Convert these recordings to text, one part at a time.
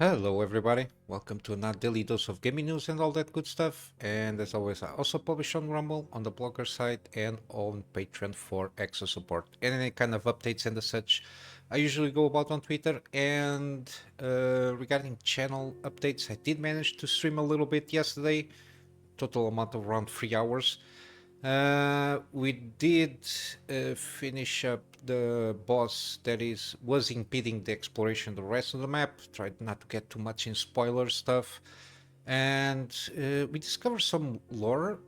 Hello everybody, welcome to another daily dose of gaming news and all that good stuff. And as always, I also publish on Rumble, on the blogger site, and on Patreon for extra support. And any kind of updates and such, I usually go about on Twitter. And regarding channel updates, I did manage to stream a little bit yesterday, total amount of around 3 hours. We did finish up the boss that was impeding the exploration of the rest of the map. Tried not to get too much in spoiler stuff, and we discovered some lore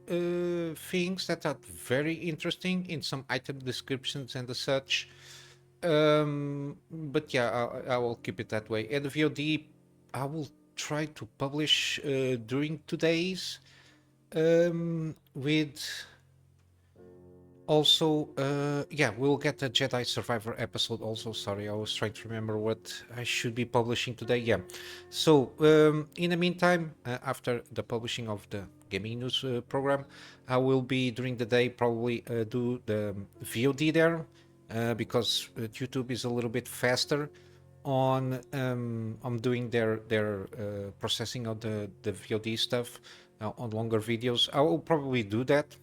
things that are very interesting in some item descriptions and the such. But yeah, I will keep it that way. And the VOD, I will try to publish during today's with also, yeah, we'll get a Jedi Survivor episode also. Sorry, I was trying to remember what I should be publishing today. Yeah. So, in the meantime, after the publishing of the gaming news program, I will be during the day probably do the VOD there because YouTube is a little bit faster on doing their processing of the VOD stuff on longer videos. I will probably do that,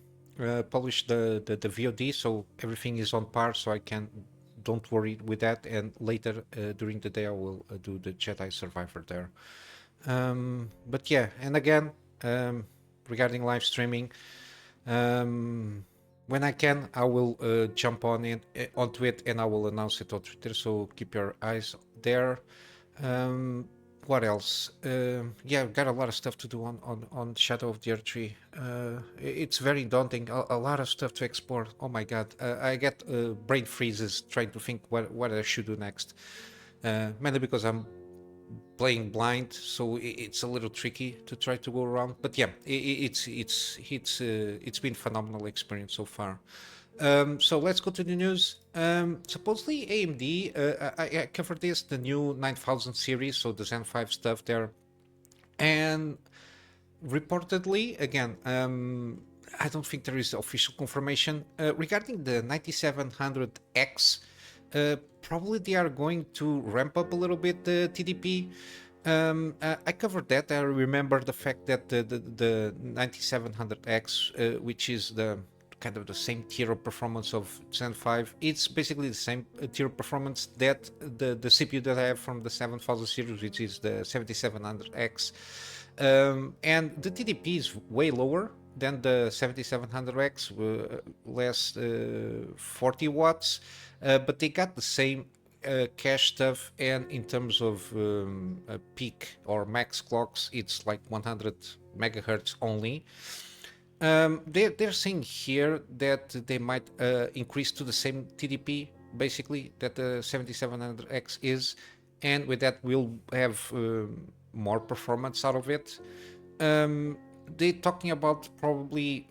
publish the VOD so everything is on par, so I can don't worry with that. And later during the day I will do the Jedi Survivor there. But yeah, and again, regarding live streaming, when I can, I will jump onto it, and I will announce it on Twitter. So keep your eyes there. What else? Yeah, I've got a lot of stuff to do on Shadow of the Earth Tree. It's very daunting. A lot of stuff to explore. Oh my god, I get brain freezes trying to think what I should do next. Mainly because I'm playing blind, so it's a little tricky to try to go around. But yeah, it's been phenomenal experience so far. So let's go to the news. Supposedly AMD, I covered this, the new 9000 series, so the Zen 5 stuff there, and reportedly, again, I don't think there is official confirmation regarding the 9700X. Probably they are going to ramp up a little bit the TDP. I covered that. I remember the fact that the 9700X, which is the kind of the same tier of performance of Zen 5, it's basically the same tier of performance that the CPU that I have from the 7000 series, which is the 7700X. And the TDP is way lower than the 7700X, less 40 watts, but they got the same cache stuff, and in terms of peak or max clocks, it's like 100 megahertz only. They're saying here that they might increase to the same TDP, basically, that the 7700X is, and with that we'll have more performance out of it. They're talking about probably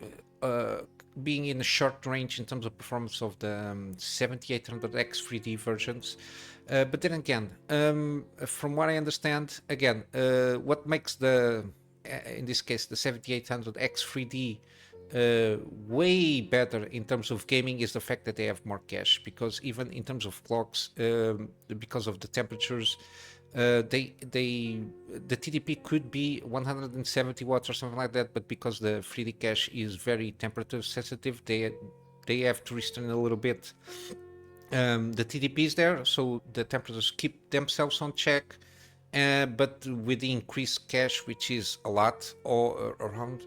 being in a short range in terms of performance of the 7800X 3D versions. But then again, from what I understand, again, what makes in this case, the 7800X 3D way better in terms of gaming is the fact that they have more cache, because even in terms of clocks, because of the temperatures, the TDP could be 170 watts or something like that, but because the 3D cache is very temperature sensitive, they have to restrain a little bit the TDPs there, so the temperatures keep themselves on check. But with the increased cache, which is a lot, or around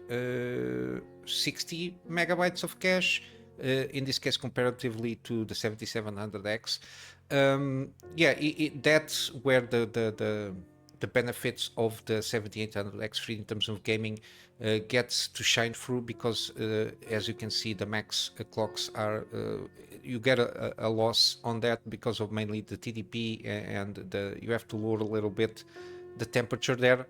60 megabytes of cache, in this case comparatively to the 7700X, yeah, that's where the benefits of the 7800X3 in terms of gaming gets to shine through, because as you can see, the max clocks are you get a loss on that because of mainly the TDP, and you have to lower a little bit the temperature there,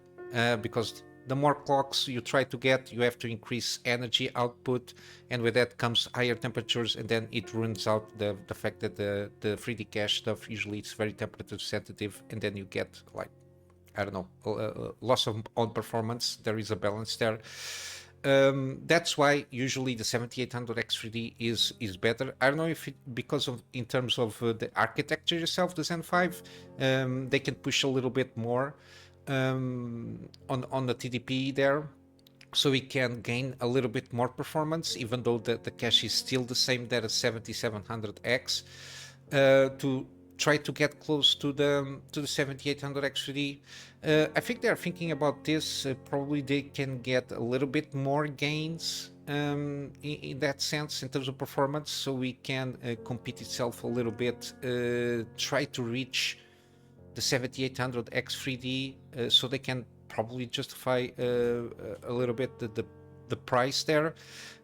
because the more clocks you try to get, you have to increase energy output, and with that comes higher temperatures, and then it runs out the fact that the 3D cache stuff usually it's very temperature sensitive, and then you get like, I don't know, loss on performance. There is a balance there. That's why usually the 7800X3D is better. I don't know if because of in terms of the architecture itself, the Zen 5, they can push a little bit more on the TDP there, so we can gain a little bit more performance, even though the cache is still the same that a 7700X, to try to get close to the 7800X 3D. I think they're thinking about this. Probably they can get a little bit more gains in that sense in terms of performance, so we can compete itself a little bit, try to reach the 7800X 3D, so they can probably justify a little bit the price there.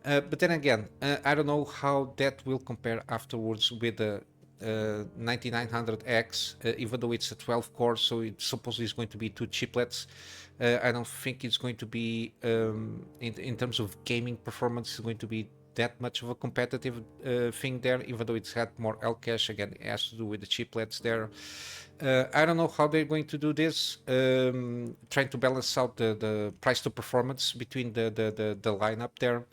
But then again, I don't know how that will compare afterwards with the 9900X, even though it's a 12 core, so it supposedly is going to be 2 chiplets. I don't think it's going to be, in terms of gaming performance, it's going to be that much of a competitive thing there, even though it's had more Alkahest. Again, it has to do with the chiplets there. I don't know how they're going to do this, trying to balance out the price to performance between the lineup there.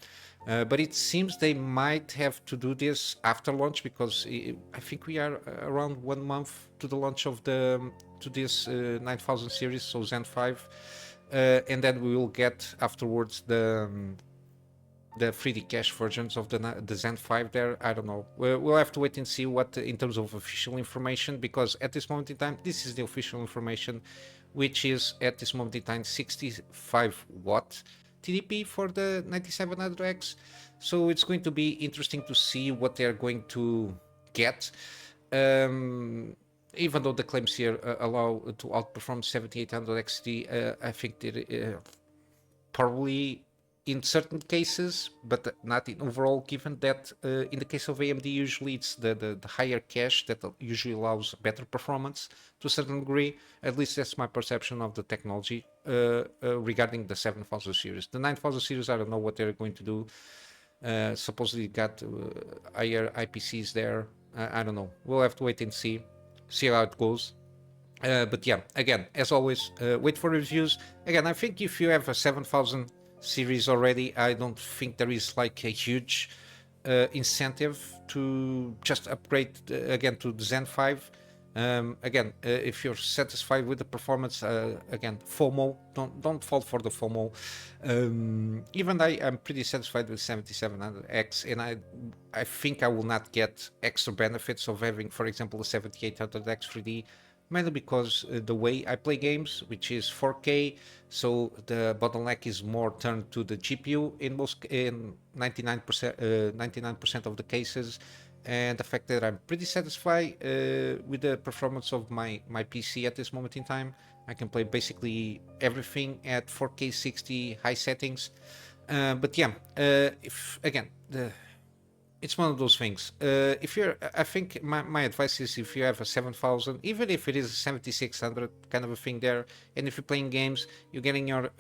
But it seems they might have to do this after launch, because I think we are around 1 month to the launch of this 9000 series, so Zen 5, and then we will get afterwards the 3D cache versions of the Zen 5 there. I don't know. We'll have to wait and see what in terms of official information, because at this moment in time, this is the official information, which is at this moment in time 65 watt TDP for the 9700X. So it's going to be interesting to see what they're going to get. Even though the claims here allow to outperform 7800X 3D, I think that probably in certain cases, but not in overall, given that in the case of AMD, usually it's the higher cache that usually allows better performance to a certain degree. At least that's my perception of the technology regarding the 7000 series. The 9000 series, I don't know what they're going to do. Supposedly got higher IPCs there. I don't know. We'll have to wait and see how it goes. But yeah, again, as always, wait for reviews. Again, I think if you have a 7000 series already, I don't think there is like a huge incentive to just upgrade again to the Zen 5. Again, if you're satisfied with the performance, again, FOMO, don't fall for the FOMO. Even I'm pretty satisfied with 7700X, and I think I will not get extra benefits of having, for example, the 7800X 3D, mainly because the way I play games, which is 4K, so the bottleneck is more turned to the GPU in 99% of the cases, and the fact that I'm pretty satisfied with the performance of my PC at this moment in time. I can play basically everything at 4K 60 high settings. But yeah, if again it's one of those things. I think my advice is, if you have a 7000, even if it is a 7600 kind of a thing there, and if you're playing games, you're getting your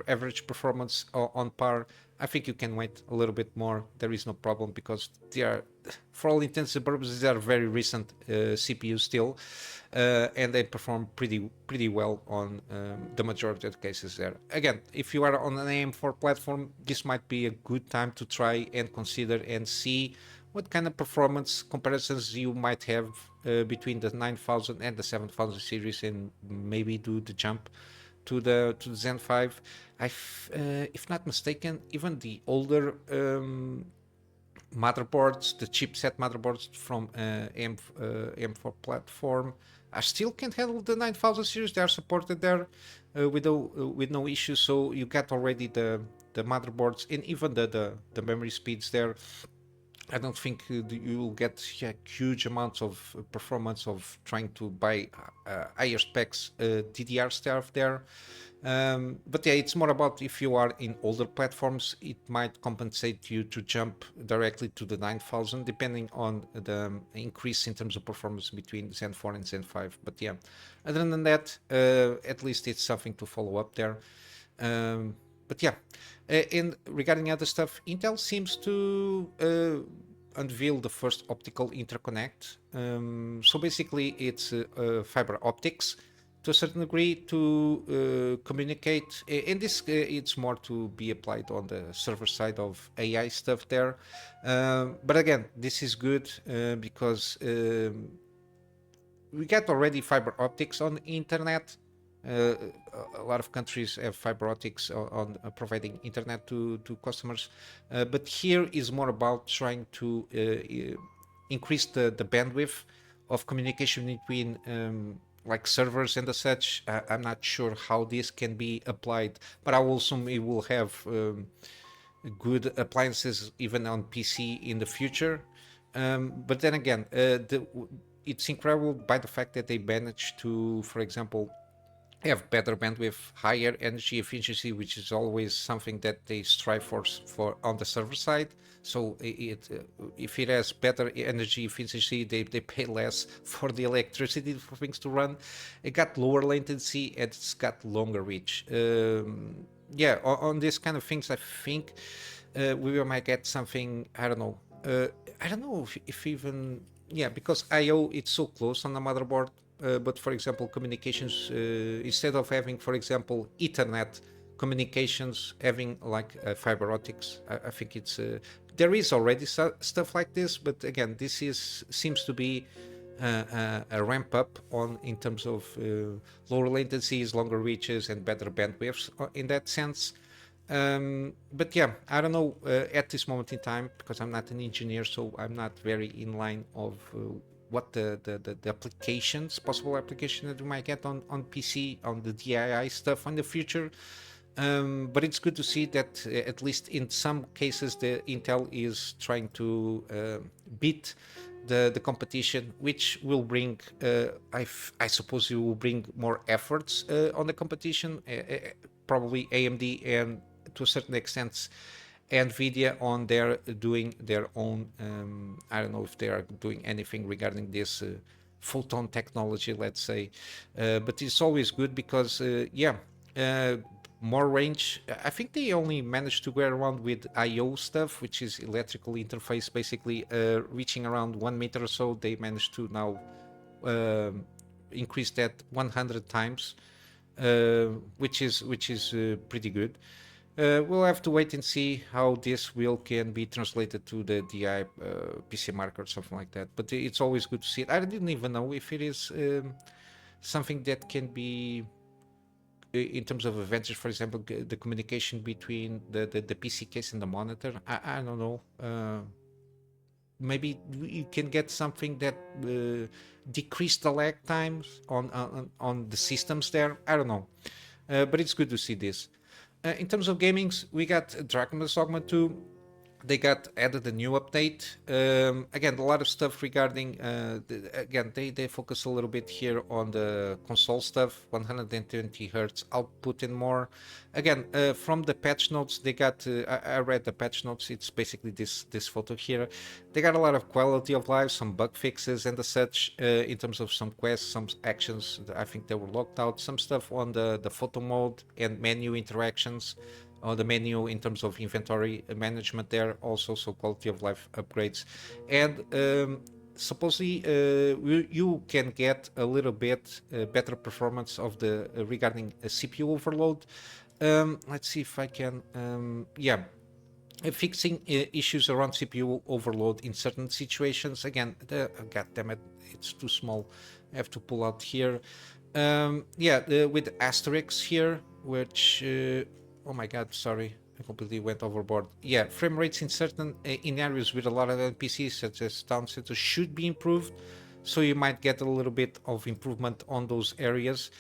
average performance on par, I think you can wait a little bit more. There is no problem, because they are, for all intents and purposes, they are very recent CPUs still, and they perform pretty well on the majority of the cases there. Again, if you are on an AM4 platform, this might be a good time to try and consider and see what kind of performance comparisons you might have between the 9000 and the 7000 series, and maybe do the jump to the Zen 5. If not mistaken, even the older motherboards, the chipset motherboards from AM4 platform, I still can't handle the 9000 series. They are supported there with no issues. So you get already the motherboards, and even the memory speeds there. I don't think you will get huge amounts of performance of trying to buy higher specs DDR stuff there. But yeah, it's more about, if you are in older platforms, it might compensate you to jump directly to the 9000, depending on the increase in terms of performance between Zen 4 and Zen 5. But yeah, other than that, at least it's something to follow up there. But yeah, and regarding other stuff, Intel seems to unveil the first optical interconnect. So basically, it's fiber optics to a certain degree to communicate. In this, it's more to be applied on the server side of AI stuff there. But again, this is good because we get already fiber optics on the internet. A lot of countries have fiber optics on providing internet to customers, but here is more about trying to increase the bandwidth of communication between like servers and the such. I'm not sure how this can be applied, but I will assume it will have good appliances even on PC in the future. But then again, it's incredible by the fact that they managed to, for example, have better bandwidth, higher energy efficiency, which is always something that they strive for on the server side. So if it has better energy efficiency, they pay less for the electricity for things to run. It got lower latency and it's got longer reach. Yeah, on these kind of things, I think we might get something. I don't know. I don't know if even, yeah, because I/O it's so close on the motherboard. But for example, communications, instead of having, for example, Ethernet communications, having like fiber optics, I think it's there is already stuff like this, but again, this seems to be a ramp up on in terms of lower latencies, longer reaches, and better bandwidths in that sense. But yeah, I don't know at this moment in time, because I'm not an engineer, so I'm not very in line of what the applications, possible application that we might get on PC, on the DII stuff in the future. But it's good to see that at least in some cases the Intel is trying to beat the competition, which will bring, I suppose, it will bring more efforts on the competition. Probably AMD and to a certain extent Nvidia on their doing their own. I don't know if they are doing anything regarding this photon technology, let's say, but it's always good because more range. I think they only managed to go around with I/O stuff, which is electrical interface, basically reaching around 1 meter or so. They managed to now increase that 100 times, which is pretty good. We'll have to wait and see how this can be translated to the DI PC market or something like that. But it's always good to see it. I didn't even know if it is something that can be, in terms of advantage, for example, the communication between the PC case and the monitor. I don't know. Maybe you can get something that decrease the lag times on the systems there. I don't know. But it's good to see this. In terms of gamings, we got Dogma 2. They got added a new update. Again, a lot of stuff regarding. Again, they focus a little bit here on the console stuff, 120 hertz output and more. Again, from the patch notes, they got. I read the patch notes. It's basically this photo here. They got a lot of quality of life, some bug fixes and the such. In terms of some quests, some actions. I think they were locked out. Some stuff on the photo mode and menu interactions. The menu in terms of inventory management there also, so quality of life upgrades, and supposedly you can get a little bit better performance of the regarding CPU overload. Let's see if I can fixing issues around CPU overload in certain situations. Again, god damn it, it's too small. I have to pull out here. With asterisks here, which oh my god, sorry, I completely went overboard. Yeah, frame rates in certain in areas with a lot of NPCs, such as town centers, should be improved. So you might get a little bit of improvement on those areas.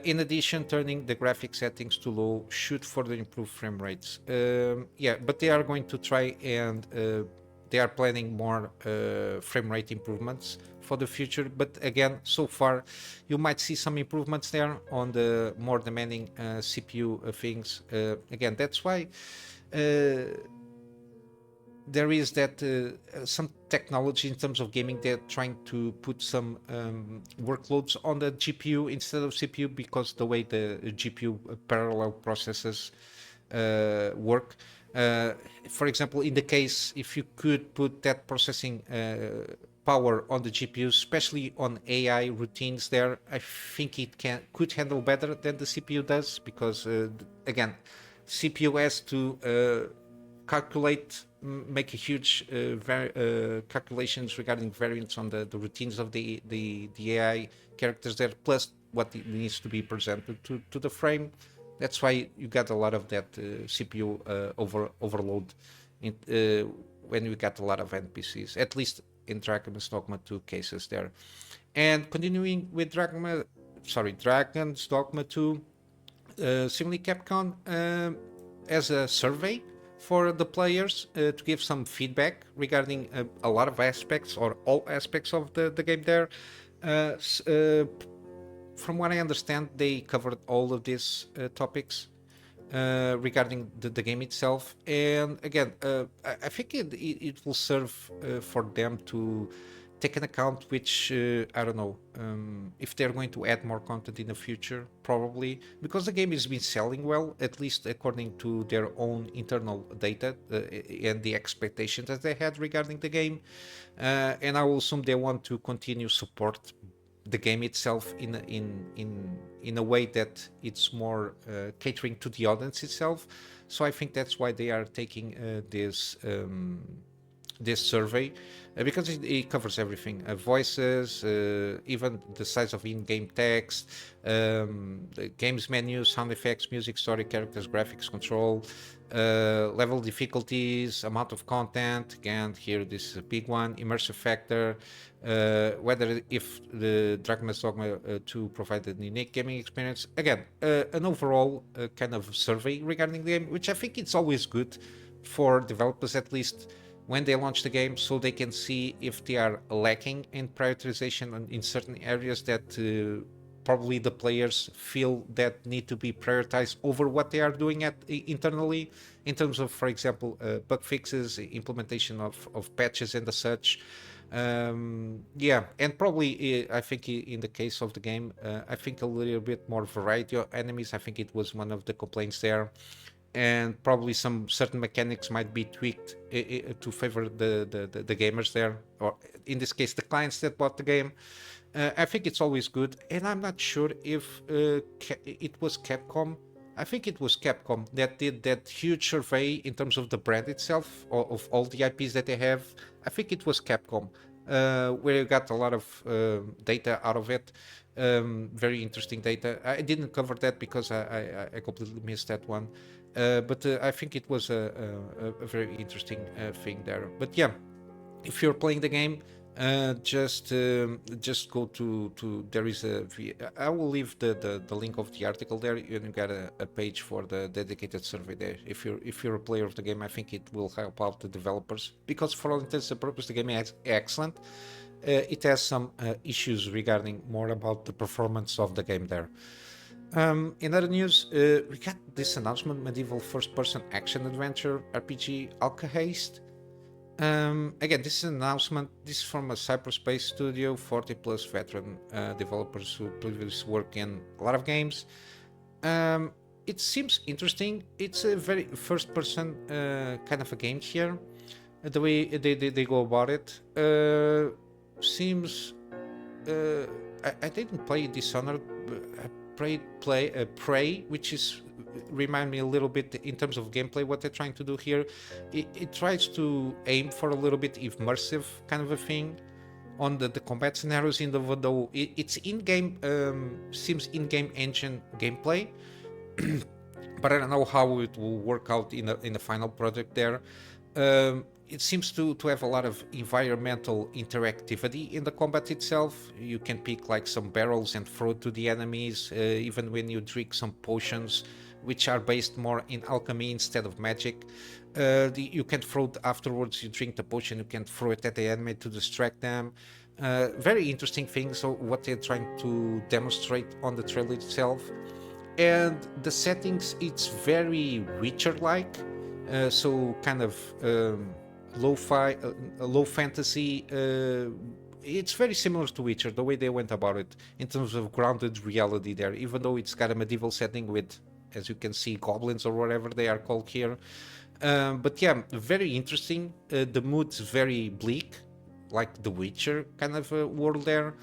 In addition, turning the graphic settings to low should further improve frame rates. But they are going to try and they are planning more frame rate improvements for the future. But again, so far, you might see some improvements there on the more demanding CPU things. Again, that's why there is that some technology in terms of gaming. They're trying to put some workloads on the GPU instead of CPU, because the way the GPU parallel processes work. For example, in the case, if you could put that processing power on the GPU, especially on AI routines there, I think it could handle better than the CPU does, because again, CPU has to calculate, make a huge calculations regarding variance on the routines of the AI characters there, plus what it needs to be presented to the frame. That's why you got a lot of that CPU overload when you got a lot of NPCs, at least in Dragon's Dogma 2 cases there. And continuing with Dragon's Dogma 2, similarly Capcom as a survey for the players to give some feedback regarding a lot of aspects or all aspects of the game there. From what I understand, they covered all of these topics regarding the game itself. And again, I think it will serve for them to take an account which, I don't know, if they're going to add more content in the future, probably, because the game has been selling well, at least according to their own internal data and the expectations that they had regarding the game. And I will assume they want to continue support the game itself in a way that it's more catering to the audience itself. So I think that's why they are taking this survey, because it covers everything, voices, even the size of in-game text, the game's menu, sound effects, music, story, characters, graphics, control, level difficulties, amount of content. Again, here this is a big one, immersive factor, whether if the Dragon's Dogma 2 provided a unique gaming experience. Again, an overall kind of survey regarding the game, which I think it's always good for developers, at least when they launch the game, so they can see if they are lacking in prioritization in certain areas that probably the players feel that need to be prioritized over what they are doing internally, in terms of, for example, bug fixes, implementation of patches and the such. Yeah, and probably I think in the case of the game, I think a little bit more variety of enemies. I think it was one of the complaints there. And probably some certain mechanics might be tweaked to favor the gamers there, or in this case the clients that bought the game. I think it's always good, and I'm not sure if it was Capcom. I think it was Capcom that did that huge survey in terms of the brand itself, of all the IPs that they have. I think it was Capcom, where you got a lot of data out of it. Very interesting data. I didn't cover that because I completely missed that one. But I think it was a very interesting thing there. But yeah, if you're playing the game, just go to there is I will leave the link of the article there. You got a page for the dedicated survey there. If you're a player of the game, I think it will help out the developers, because for all intents and purposes the game is excellent. It has some issues regarding more about the performance of the game there. In other news, we got this announcement: medieval first-person action-adventure RPG Alkahest. Again, this is an announcement. This is from a cyberspace studio, 40-plus veteran developers who previously worked in a lot of games. It seems interesting. It's a very first-person kind of a game here. The way they go about it seems. I didn't play Dishonored. Prey, which is remind me a little bit in terms of gameplay what they're trying to do here. It tries to aim for a little bit immersive kind of a thing on the combat scenarios, in though it's in-game, seems in-game engine gameplay. But I don't know how it will work out in the final product there. It seems to have a lot of environmental interactivity in the combat itself. You can pick like some barrels and throw to the enemies, even when you drink some potions, which are based more in alchemy instead of magic. You can throw it afterwards, you drink the potion, you can throw it at the enemy to distract them. Very interesting thing, so what they're trying to demonstrate on the trailer itself. And the settings, it's very Witcher-like, so kind of low fantasy. It's very similar to Witcher, the way they went about it in terms of grounded reality there, even though it's got a medieval setting with, as you can see, goblins or whatever they are called here. But yeah, very interesting. The mood's very bleak, like the Witcher kind of world there.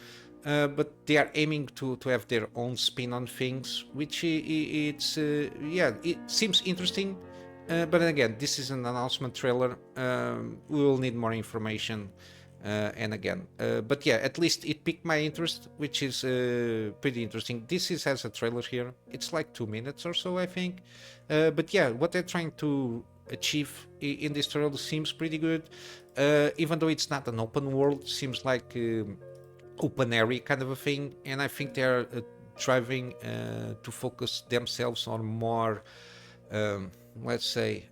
But they are aiming to have their own spin on things, which it seems interesting. But again, this is an announcement trailer. We will need more information And again, but yeah, at least it piqued my interest, which is pretty interesting. This has a trailer here. It's like 2 minutes or so, I think. But yeah, what they're trying to achieve in this trailer seems pretty good. Even though it's not an open world, seems like open area kind of a thing. And I think they're driving to focus themselves on more, let's say,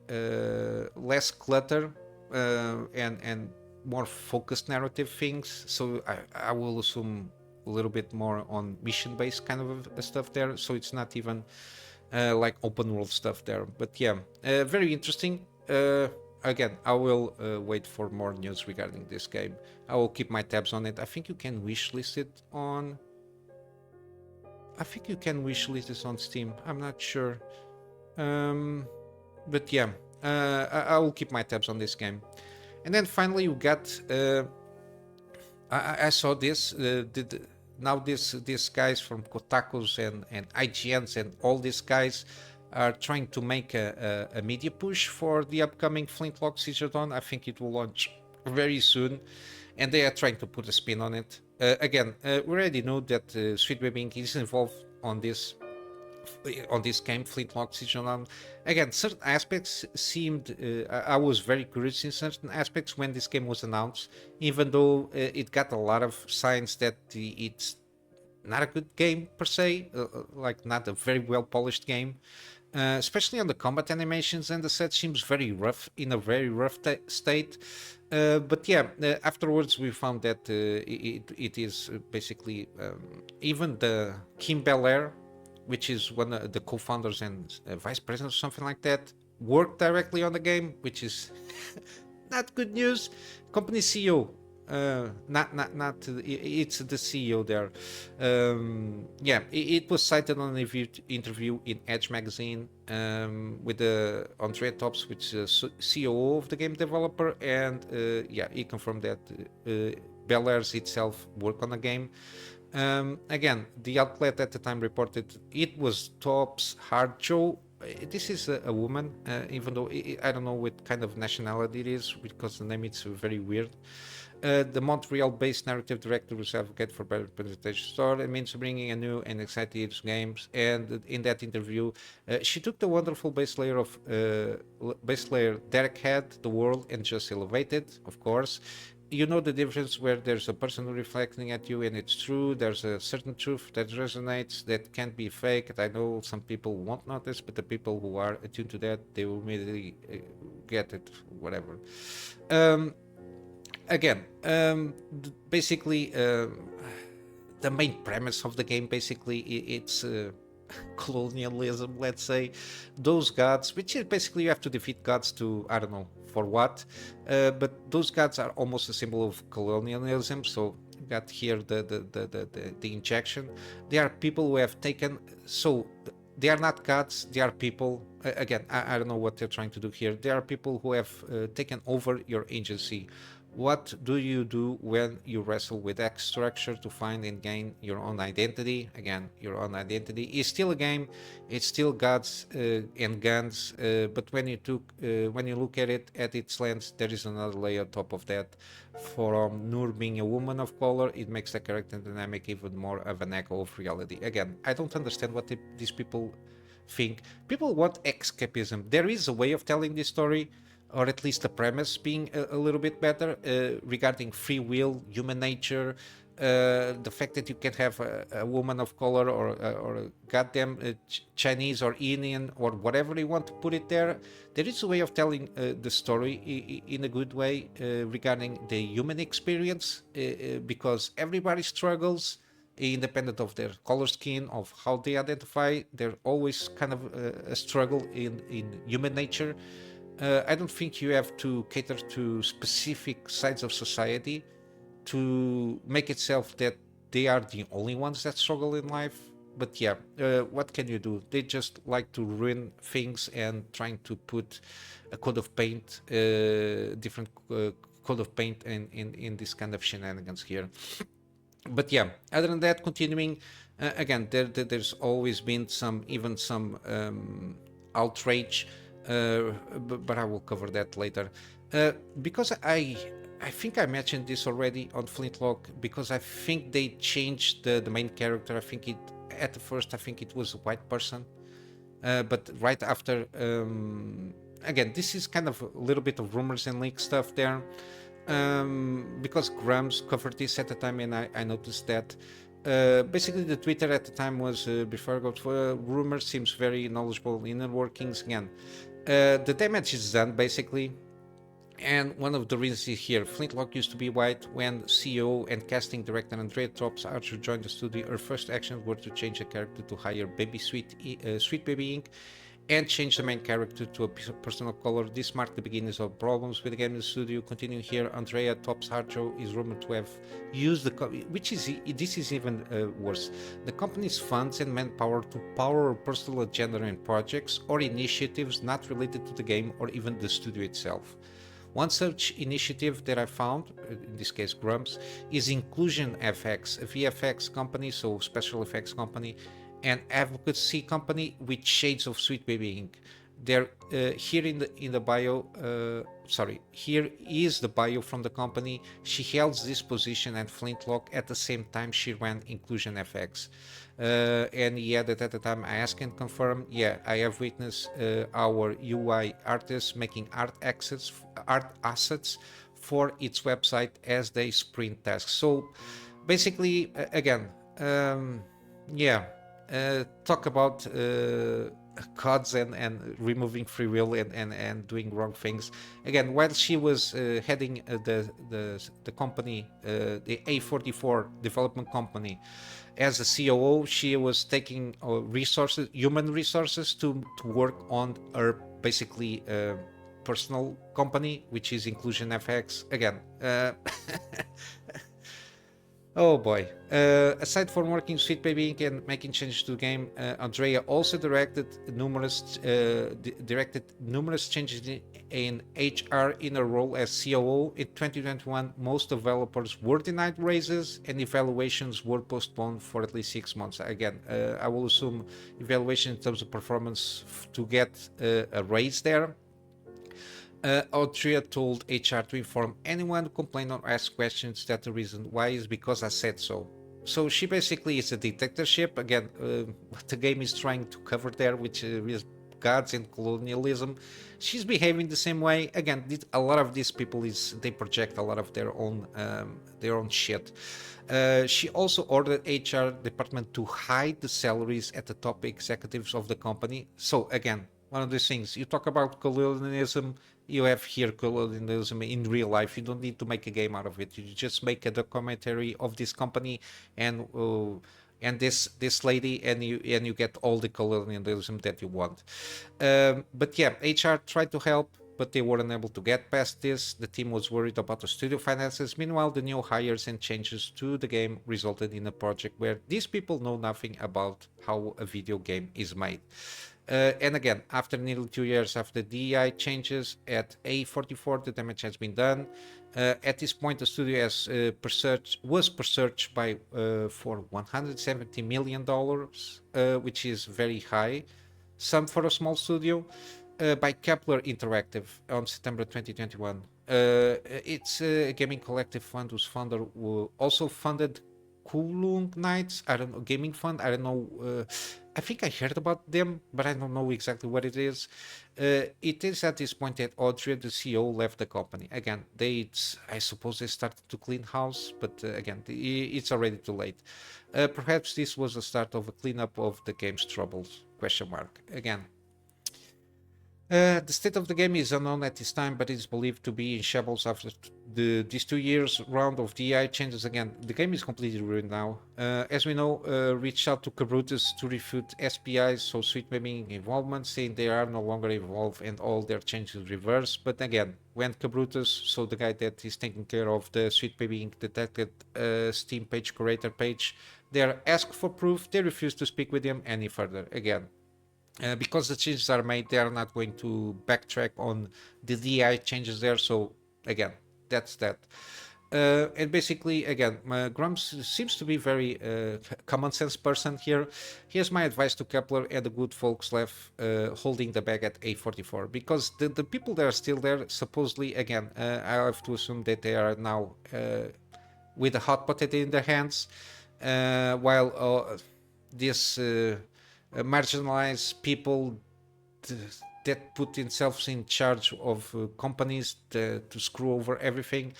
less clutter and more focused narrative things. So I will assume a little bit more on mission-based kind of stuff there. So it's not even like open world stuff there. But yeah, very interesting. Again, I will wait for more news regarding this game. I will keep my tabs on it. I think you can wishlist it on. I think you can wishlist this on Steam. I'm not sure. But yeah, I will keep my tabs on this game. And then finally, you got. I saw this. Now these guys from Kotaku's and IGN's and all these guys are trying to make a media push for the upcoming Flintlock Siege Dawn. I think it will launch very soon, and they are trying to put a spin on it. Again, we already know that Sweet Baby Inc. is involved on this game, Flintlock Siege Dawn. Again, certain aspects seemed, I was very curious in certain aspects when this game was announced, even though it got a lot of signs that it's not a good game per se, like not a very well polished game. Especially on the combat animations, and the set seems very rough, in a very rough state. But yeah, afterwards we found that it is basically even the Kim Belair, which is one of the co-founders and vice president or something like that, worked directly on the game, which is not good news. Company CEO, not it's the CEO there. Yeah, it was cited on an interview in Edge magazine with Andrea Tops, which is COO of the game developer, and yeah, he confirmed that Belair's itself worked on the game. Again, the outlet at the time reported it was Top's hard show. This is a woman, even though I don't know what kind of nationality it is, because the name is very weird. The Montreal-based narrative director was advocate for better representation store and means bringing a new and exciting games. And in that interview, she took the wonderful base layer Derek had, the world, and just elevated, of course. You know the difference where there's a person reflecting at you and it's true. There's a certain truth that resonates that can't be faked. I know some people won't notice, but the people who are attuned to that, they will immediately get it, whatever. Again, basically, the main premise of the game, basically, it's colonialism, let's say. Those gods, which is basically you have to defeat gods to, I don't know, for what, but those gods are almost a symbol of colonialism. So you got here the injection. They are people who have taken, so they are not gods, they are people. Again, I don't know what they're trying to do here. They are people who have taken over your agency. What do you do when you wrestle with X structure to find and gain your own identity? Again, your own identity is still a game. It's still gods and guns. But when you look at it at its lens, there is another layer on top of that. From Noor being a woman of color, it makes the character dynamic even more of an echo of reality. Again, I don't understand what these people think. People want escapism. There is a way of telling this story, or at least the premise being a little bit better regarding free will, human nature, the fact that you can have a woman of color or a goddamn Chinese or Indian or whatever you want to put it there. There is a way of telling the story in a good way regarding the human experience, because everybody struggles independent of their color skin, of how they identify. There's always kind of a struggle in human nature. I don't think you have to cater to specific sides of society to make itself that they are the only ones that struggle in life. But yeah, what can you do? They just like to ruin things and trying to put a coat of paint, different coat of paint in this kind of shenanigans here. But yeah, other than that, continuing, again, there's always been some outrage, but I will cover that later. Because I I think I mentioned this already on Flintlock, because I think they changed the main character. I think it at the first I think it was a white person, but right after, again, this is kind of a little bit of rumors and leak stuff there, because Grams covered this at the time, and I noticed that. Basically, the Twitter at the time was, before I go for rumors, seems very knowledgeable in the workings. Again, the damage is done basically. And one of the reasons is here. Flintlock used to be white. When CEO and casting director Andrea Tops Archer joined the studio, her first actions were to change the character to hire Baby Sweet Baby Ink, and change the main character to a personal color. This marked the beginnings of problems with the game in the studio. Continuing here, Andrea Tops Archer is rumored to have used this is even worse. The company's funds and manpower to power her personal agenda and projects or initiatives not related to the game or even the studio itself. One such initiative that I found, in this case Grumps, is Inclusion FX, a VFX company, so special effects company, and advocacy company with shades of Sweet Baby Ink. There, here in the bio, here is the bio from the company. She held this position at Flintlock at the same time she ran Inclusion FX. And he added at the time, I ask and confirm, yeah, I have witnessed our UI artists making art assets for its website as they sprint tasks. So basically, again, yeah, talk about cods and removing free will and doing wrong things. Again, while she was heading the company, the A44 development company, as a COO, she was taking human resources to work on her basically personal company, which is Inclusion FX. Again, oh boy. Aside from working Sweet Baby Ink and making changes to the game, Andrea also directed numerous changes in HR in her role as COO. In 2021, most developers were denied raises and evaluations were postponed for at least 6 months. Again, I will assume evaluation in terms of performance to get a raise there. Audrey told HR to inform anyone who complained or asked questions that the reason why is because I said so. So she basically is a dictatorship. Again, what the game is trying to cover there, which is gods and colonialism. She's behaving the same way. Again, a lot of these people they project a lot of their own shit. She also ordered HR department to hide the salaries at the top executives of the company. So again, one of these things, you talk about colonialism, you have here colonialism in real life. You don't need to make a game out of it. You just make a documentary of this company and this lady, and you get all the colonialism that you want. But yeah, HR tried to help, but they weren't able to get past this. The team was worried about the studio finances. Meanwhile, the new hires and changes to the game resulted in a project where these people know nothing about how a video game is made. And again, after nearly 2 years after the DEI changes at A44, the damage has been done. At this point, the studio was purchased by for $170 million, which is very high, some for a small studio, by Kepler Interactive on September 2021. It's a gaming collective fund whose founder also funded Kulung Knights, gaming fund. I don't know. I think I heard about them, but I don't know exactly what it is. It is at this point that Audrey, the CEO, left the company. Again, I suppose they started to clean house, but again, it's already too late. Perhaps this was the start of a cleanup of the game's troubles, question mark. Again, the state of the game is unknown at this time, but it is believed to be in shambles after these 2 years round of DI changes. Again, the game is completely ruined now. As we know, reached out to Cabrutus to refute SPIs, so Sweet Baby involvement, saying they are no longer involved and all their changes reversed. But again, when Cabrutus, so the guy that is taking care of the Sweet Baby detected Steam page curator page, they're asked for proof, they refuse to speak with him any further. Again, because the changes are made, they are not going to backtrack on the DI changes there. So again, that's that. And basically, again, Grumps seems to be very common sense person here. Here's my advice to Kepler and the good folks left holding the bag at A44, because the people that are still there, supposedly, again, I have to assume that they are now with a hot potato in their hands, while these marginalized people that put themselves in charge of companies to screw over everything.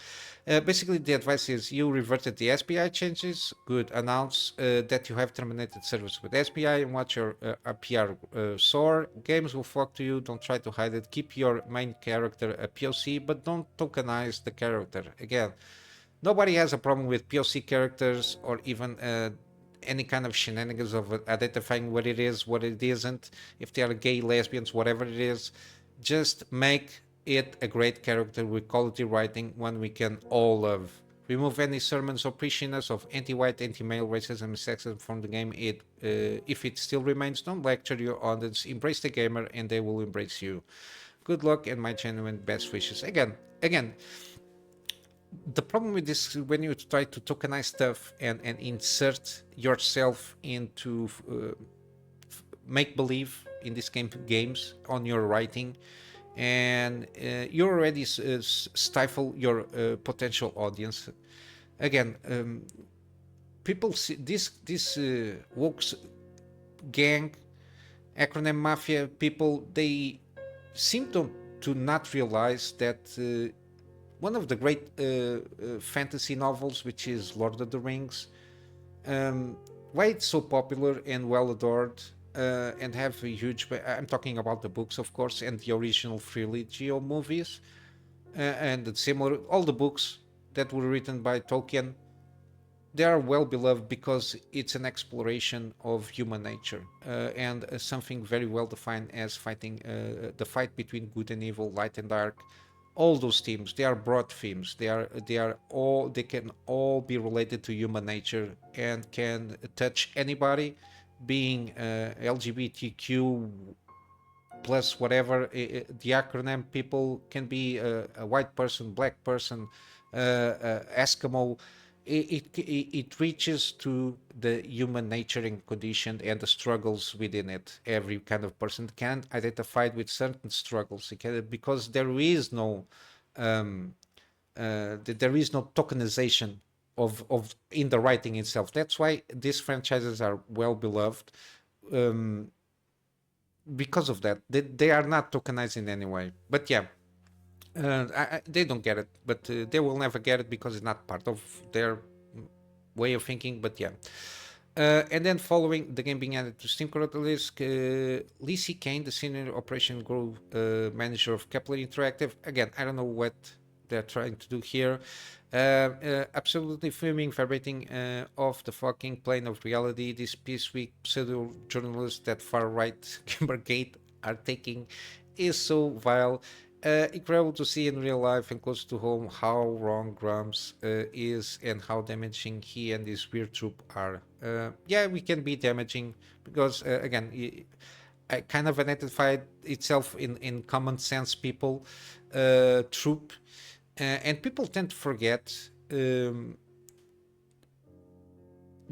Basically, the advice is you reverted the SPI changes. Good. Announce that you have terminated service with SPI and watch your PR soar. Games will flock to you. Don't try to hide it. Keep your main character a POC, but don't tokenize the character. Again, nobody has a problem with POC characters or even any kind of shenanigans of identifying what it is, what it isn't, if they are gay, lesbians, whatever it is. Just make it a great character with quality writing, one we can all love. Remove any sermons or preachiness of anti-white, anti-male racism and sexism from the game. If it still remains, don't lecture your audience. Embrace the gamer and they will embrace you. Good luck and my genuine best wishes. Again, the problem with this, when you try to tokenize stuff and insert yourself into make believe in this games on your writing, and you already stifle your potential audience. Again, people see this woke gang, acronym mafia people, they seem to not realize that one of the great fantasy novels, which is Lord of the Rings, why it's so popular and well adored, and have a huge, I'm talking about the books, of course, and the original trilogy of movies, and similar, all the books that were written by Tolkien, they are well beloved because it's an exploration of human nature, and something very well defined as fighting, the fight between good and evil, light and dark. All those themes, they are broad themes. They can all be related to human nature and can touch anybody, being LGBTQ plus whatever. The acronym people can be a white person, black person, Eskimo. It reaches to the human nature and condition and the struggles within it. Every kind of person can identify with certain struggles, because there is no tokenization of in the writing itself. That's why these franchises are well beloved, because of that. They are not tokenized in any way. But yeah, they don't get it, but they will never get it because it's not part of their way of thinking. But yeah. And then following the game being added to Steam Correct list, Lee C. Kane, the senior operation group manager of Kepler Interactive. Again, I don't know what they're trying to do here. Absolutely fuming, vibrating off the fucking plane of reality. This Peace Week pseudo journalists that far right Gamergate are taking is so vile. Incredible to see in real life and close to home how wrong Grumps is and how damaging he and his weird troop are. Yeah, we can be damaging because, again, it kind of identified itself in common sense people, troop, and people tend to forget the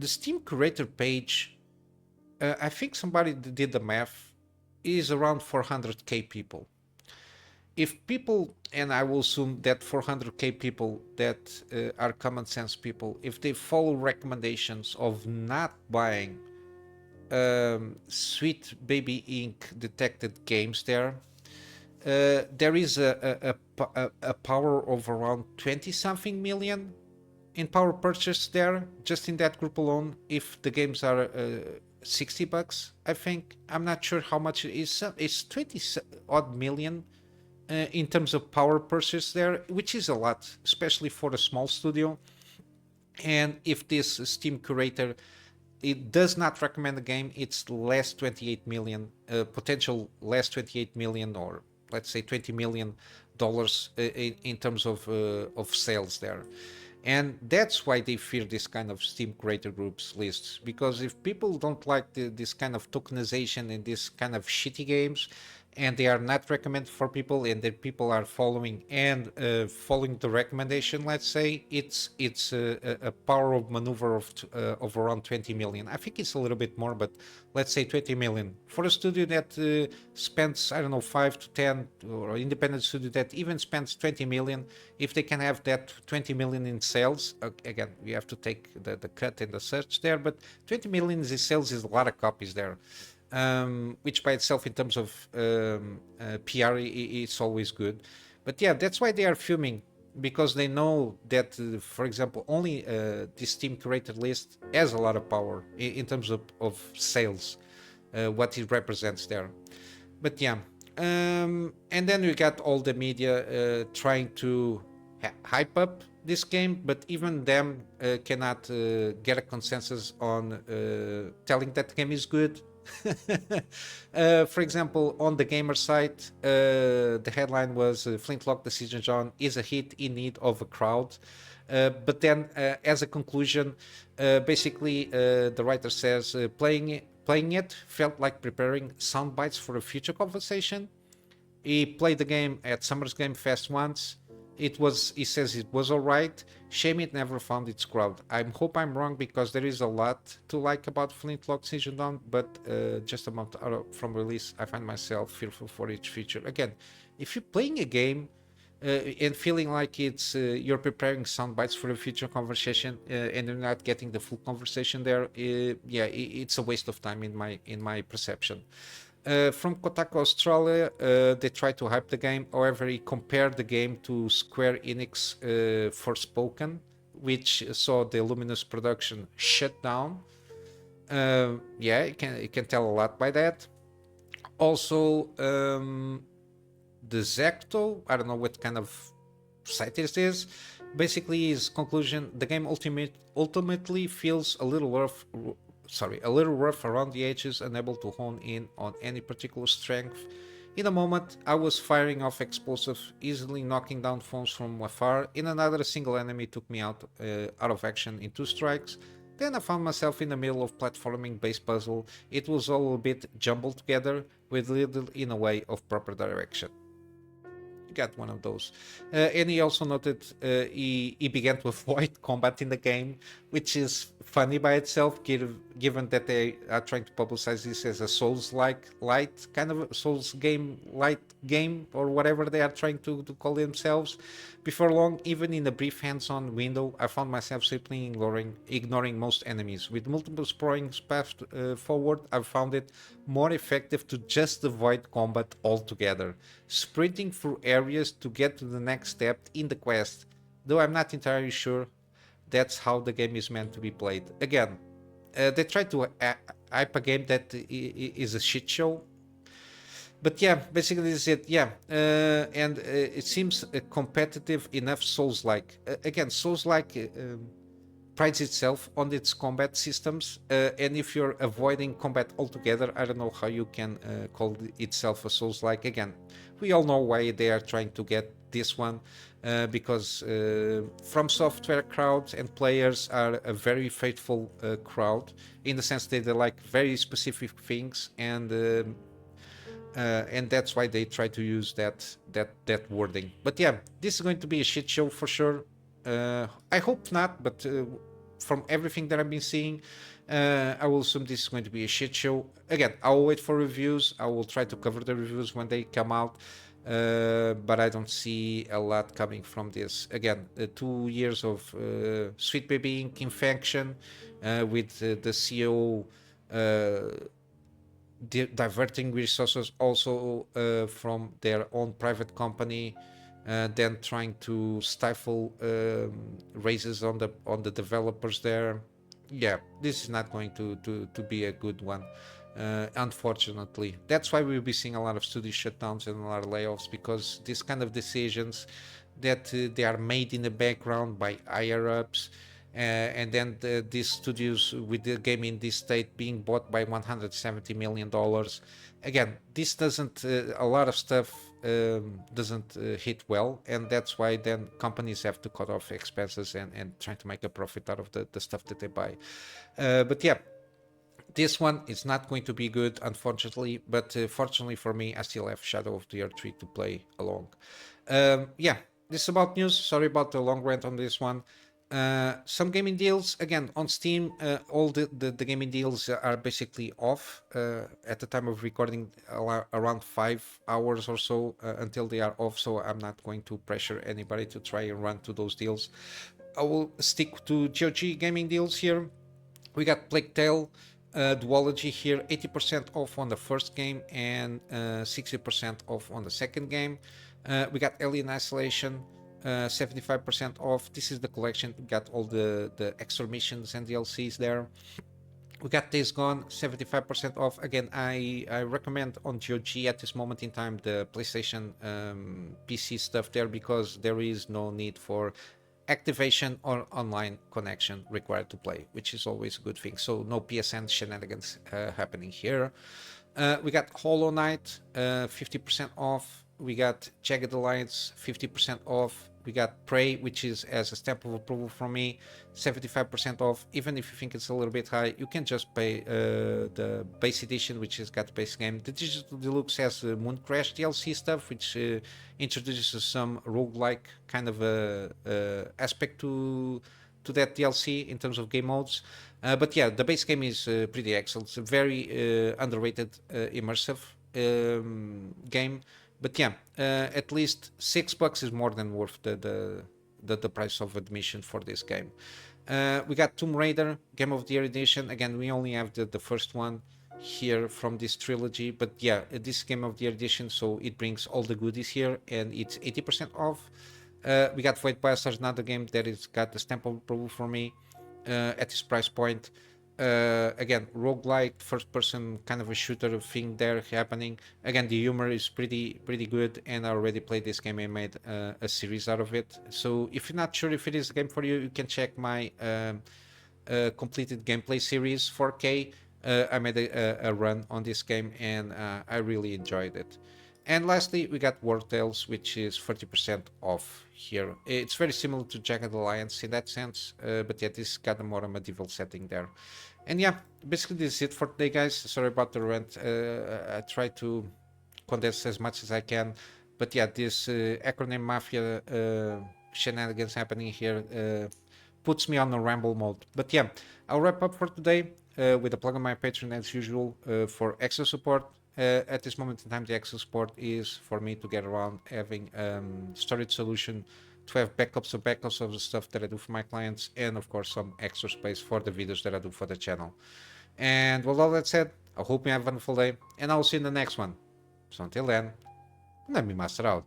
Steam curator page. I think somebody did the math, is around 400k people. If people, and I will assume that 400k people that are common sense people, if they follow recommendations of not buying Sweet Baby Inc. detected games there is a power of around 20 something million in power purchase there, just in that group alone, if the games are $60, I think. I'm not sure how much it is. It's 20 odd million in terms of power purchase there, which is a lot, especially for a small studio. And if this Steam curator, it does not recommend the game, it's less 28 million, potential less 28 million, or let's say $20 million in terms of sales there. And that's why they fear this kind of Steam creator groups lists, because if people don't like this kind of tokenization and this kind of shitty games, and they are not recommended for people, and that people are following and following the recommendation, let's say, it's a power of maneuver of around 20 million. I think it's a little bit more, but let's say 20 million for a studio that spends, I don't know, 5 to 10, or independent studio that even spends 20 million. If they can have that 20 million in sales, again, we have to take the cut and the search there, but 20 million in sales is a lot of copies there. Which by itself, in terms of PR, it's always good. But yeah, that's why they are fuming, because they know that, for example, only this Steam curated list has a lot of power in terms of sales, what it represents there. But yeah, and then we got all the media trying to hype up this game, but even them cannot get a consensus on telling that the game is good. For example, on the gamer site, the headline was Flintlock Decision JUN is a hit in need of a crowd. But then, as a conclusion, basically, the writer says playing it felt like preparing sound bites for a future conversation. He played the game at Summer's Game Fest once. He says it was alright. Shame it never found its crowd. I hope I'm wrong, because there is a lot to like about Flintlock Season Dawn, but just a month from release, I find myself fearful for each feature. Again, if you're playing a game and feeling like it's you're preparing sound bites for a future conversation and you're not getting the full conversation there, yeah, it's a waste of time in my perception. From Kotaku Australia, they tried to hype the game. However, he compared the game to Square Enix Forspoken, which saw the Luminous production shut down. Yeah, you can tell a lot by that. Also, the Zecto, I don't know what kind of site this is. Basically, his conclusion: the game ultimately feels a little rough around the edges, unable to hone in on any particular strength. In a moment, I was firing off explosives, easily knocking down foes from afar. In another, a single enemy took me out of action in 2 strikes. Then I found myself in the middle of platforming-based puzzle. It was all a bit jumbled together, with little in a way of proper direction. Got one of those. And he also noted he began to avoid combat in the game, which is funny by itself, given that they are trying to publicize this as a Souls-like light kind of Souls game, light game, or whatever they are trying to call themselves. Before long, even in a brief hands-on window, I found myself simply ignoring most enemies. With multiple exploring paths forward, I found it more effective to just avoid combat altogether, sprinting through areas to get to the next step in the quest, though I'm not entirely sure that's how the game is meant to be played. Again, they try to hype a game that is a shit show. But yeah, basically this is it. Yeah, and it seems competitive enough Souls-like. Again, Souls-like prides itself on its combat systems, and if you're avoiding combat altogether, I don't know how you can call itself a Souls-like. Again, we all know why they are trying to get this one, because From Software crowds and players are a very faithful crowd, in the sense that they like very specific things, and that's why they try to use that wording. But yeah, this is going to be a shit show for sure. I hope not, but from everything that I've been seeing, I will assume this is going to be a shit show. Again, I will wait for reviews. I will try to cover the reviews when they come out, but I don't see a lot coming from this. Again, 2 years of Sweet Baby Inc. infection, with the CEO diverting resources also from their own private company, then trying to stifle raises on the developers there. Yeah, this is not going to be a good one, unfortunately. That's why we'll be seeing a lot of studio shutdowns and a lot of layoffs, because these kind of decisions that they are made in the background by higher ups, and then these studios with the game in this state being bought by $170 million. Again, this doesn't, a lot of stuff doesn't hit well, and that's why then companies have to cut off expenses and try to make a profit out of the stuff that they buy. But yeah, This one is not going to be good, unfortunately, but fortunately for me, I still have Shadow of the Earth 3 to play along. Yeah, this is about news. Sorry about the long rant on this one. Some gaming deals, again, on Steam, all the gaming deals are basically off at the time of recording, around 5 hours or so until they are off, so I'm not going to pressure anybody to try and run to those deals. I will stick to GOG gaming deals here. We got Plague Tale Duology here, 80% off on the first game and 60% off on the second game. We got Alien Isolation, 75% off. This is the collection. We got all the extra missions and DLCs there. We got Days Gone, 75% off. Again, I recommend on GOG at this moment in time the PlayStation PC stuff there, because there is no need for activation or online connection required to play, which is always a good thing. So no PSN shenanigans happening here. We got Hollow Knight, 50% off. We got Jagged Alliance, 50% off. We got Prey, which is as a stamp of approval from me, 75% off. Even if you think it's a little bit high, you can just pay the base edition, which has got the base game. The Digital Deluxe has the Moon Crash DLC stuff, which introduces some roguelike kind of aspect to that DLC in terms of game modes. But yeah, the base game is pretty excellent. It's a very underrated, immersive game. But yeah, at least $6 is more than worth the price of admission for this game. We got Tomb Raider Game of the Year edition. Again, we only have the first one here from this trilogy, but yeah, this Game of the Year edition, so it brings all the goodies here, and it's 80% off. We got Void Bastards, another game that is got the stamp of approval for me at this price point. Again, roguelike, first person kind of a shooter thing there happening. Again, the humor is pretty good, and I already played this game and made a series out of it. So if you're not sure if it is a game for you, you can check my completed gameplay series 4K. I made a run on this game, and I really enjoyed it. And lastly, we got War Tales, which is 30% off here. It's very similar to Jagged Alliance in that sense, but yeah, this got a more medieval setting there. And yeah, basically this is it for today, guys. Sorry about the rant. I try to condense as much as I can, but yeah, this acronym mafia shenanigans happening here puts me on a ramble mode. But yeah, I'll wrap up for today with a plug on my Patreon as usual for extra support. At this moment in time, the extra support is for me to get around having storage solution, to have backups of the stuff that I do for my clients, and of course some extra space for the videos that I do for the channel. And with all that said, I hope you have a wonderful day, and I'll see you in the next one. So until then, Kunamy Master out.